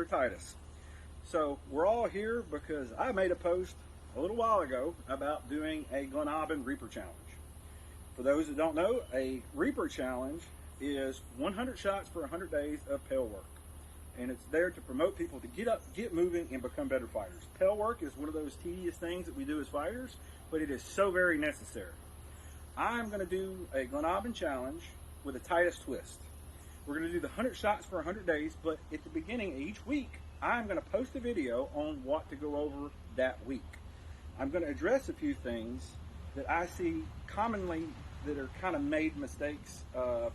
Brother Titus. So we're all here because I made a post a little while ago about doing a Gleann Abhann Reaper challenge. For those that don't know, a Reaper challenge is 100 shots for 100 days of pell work. And it's there to promote people to get up, get moving, and become better fighters. Pell work is one of those tedious things that we do as fighters, but it is so very necessary. I'm going to do a Gleann Abhann challenge with a Titus twist. We're going to do the 100 shots for 100 days, but at the beginning of each week, I'm going to post a video on what to go over that week. I'm going to address a few things that I see commonly that are kind of made mistakes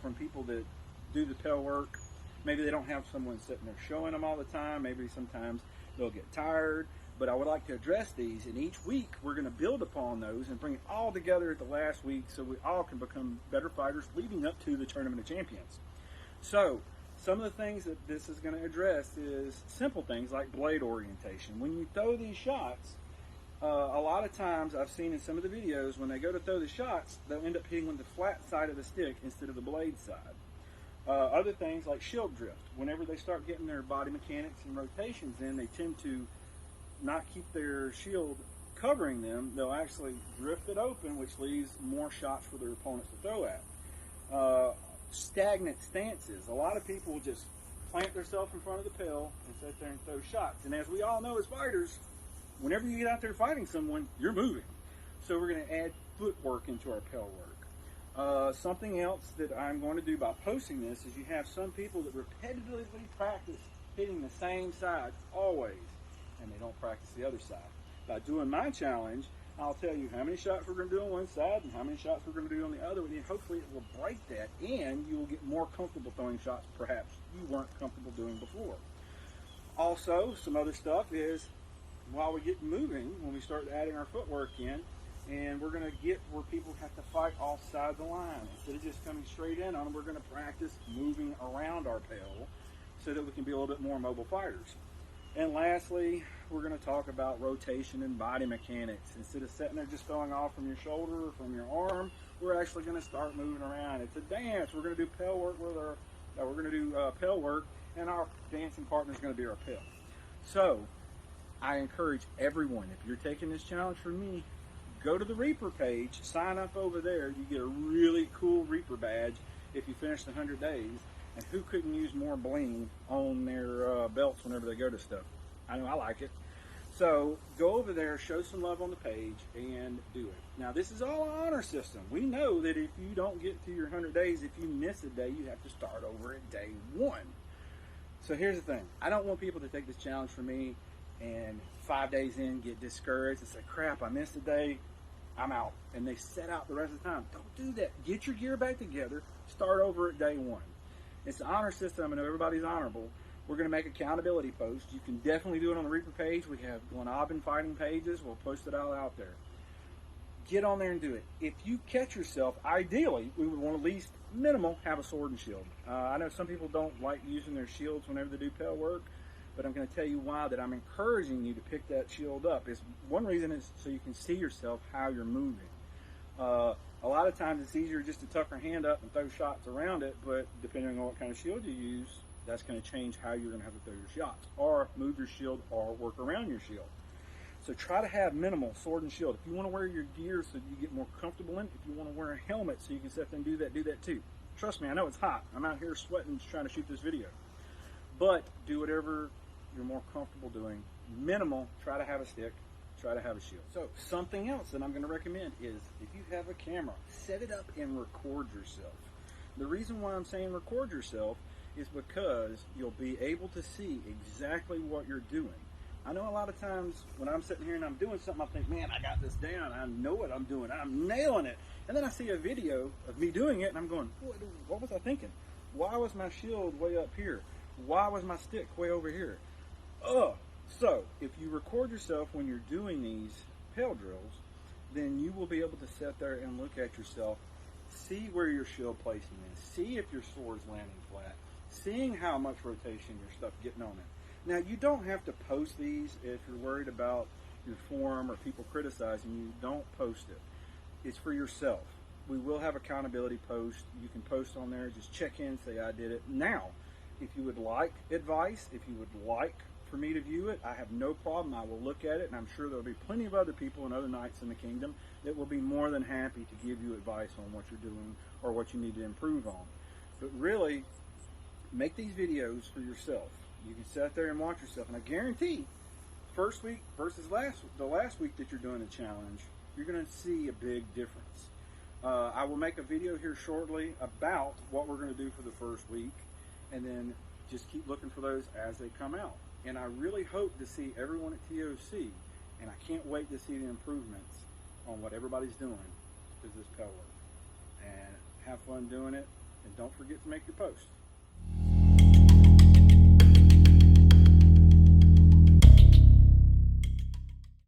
from people that do the pell work. Maybe they don't have someone sitting there showing them all the time. Maybe sometimes they'll get tired. But I would like to address these, and each week we're going to build upon those and bring it all together at the last week so we all can become better fighters leading up to the Tournament of Champions. So some of the things that this is going to address is simple things like blade orientation. When you throw these shots, a lot of times I've seen in some of the videos when they go to throw the shots, they'll end up hitting with the flat side of the stick instead of the blade side. Other things like shield drift. Whenever they start getting their body mechanics and rotations in, they tend to not keep their shield covering them. They'll actually drift it open, which leaves more shots for their opponents to throw at. Stagnant stances. A lot of people will just plant themselves in front of the pell and sit there and throw shots. And as we all know as fighters, whenever you get out there fighting someone, you're moving. So we're going to add footwork into our pell work. Something else that I'm going to do by posting this is you have some people that repetitively practice hitting the same side always, and they don't practice the other side. By doing my challenge, I'll tell you how many shots we're going to do on one side and how many shots we're going to do on the other, and hopefully it will break that, and you will get more comfortable throwing shots perhaps you weren't comfortable doing before. Also, some other stuff is while we get moving, when we start adding our footwork in, and we're going to get where people have to fight off side of the line. Instead of just coming straight in on them, we're going to practice moving around our pell so that we can be a little bit more mobile fighters. And lastly, we're going to talk about rotation and body mechanics. Instead of sitting there just throwing off from your shoulder or from your arm, we're actually going to start moving around. It's a dance. We're going to do pell work with pell work, and our dancing partner is going to be our pell. So I encourage everyone, if you're taking this challenge from me, go to the Reaper page, sign up over there. You get a really cool Reaper badge if you finish the 100 days. And who couldn't use more bling on their belts whenever they go to stuff? I know I like it. So go over there, show some love on the page, and do it. Now this is all an honor system. We know that if you don't get to your 100 days, if you miss a day, you have to start over at day 1. So here's the thing. I don't want people to take this challenge from me and 5 days in get discouraged and say, crap, I missed a day, I'm out. And they set out the rest of the time. Don't do that. Get your gear back together. Start over at day 1. It's an honor system. I know everybody's honorable. We're going to make accountability posts. You can definitely do it on the Reaper page. We have Gleann Abhann fighting pages. We'll post it all out there. Get on there and do it. If you catch yourself, ideally, we would want at least minimal have a sword and shield. I know some people don't like using their shields whenever they do pell work, but I'm going to tell you why that I'm encouraging you to pick that shield up. One reason is so you can see yourself how you're moving. A lot of times it's easier just to tuck your hand up and throw shots around it, but depending on what kind of shield you use, that's going to change how you're going to have to throw your shots, or move your shield, or work around your shield. So try to have minimal sword and shield. If you want to wear your gear so you get more comfortable in it, if you want to wear a helmet so you can sit there and do that too. Trust me, I know it's hot. I'm out here sweating trying to shoot this video. But do whatever you're more comfortable doing. Minimal, try to have a stick, try to have a shield. So something else that I'm going to recommend is if you have a camera, set it up and record yourself. The reason why I'm saying record yourself is because you'll be able to see exactly what you're doing. I know a lot of times when I'm sitting here and I'm doing something, I think, man, I got this down. I know what I'm doing. I'm nailing it. And then I see a video of me doing it and I'm going, what was I thinking? Why was my shield way up here? Why was my stick way over here? So if you record yourself when you're doing these pell drills, then you will be able to sit there and look at yourself, see where your shield placing is, see if your sword's landing flat, seeing how much rotation your stuff getting on it. Now you don't have to post these if you're worried about your form or people criticizing you. Don't post it. It's for yourself. We will have accountability posts. You can post on there, just check in, say I did it. Now, If you would like advice, if you would like for me to view it, I have no problem. I will look at it, and I'm sure there'll be plenty of other people and other knights in the kingdom that will be more than happy to give you advice on what you're doing or what you need to improve on. But really, make these videos for yourself. You can sit there and watch yourself, and I guarantee, first week versus the last week that you're doing a challenge, you're going to see a big difference. I will make a video here shortly about what we're going to do for the first week, and then just keep looking for those as they come out. And I really hope to see everyone at TOC, and I can't wait to see the improvements on what everybody's doing with this pell work. And have fun doing it, and don't forget to make your post.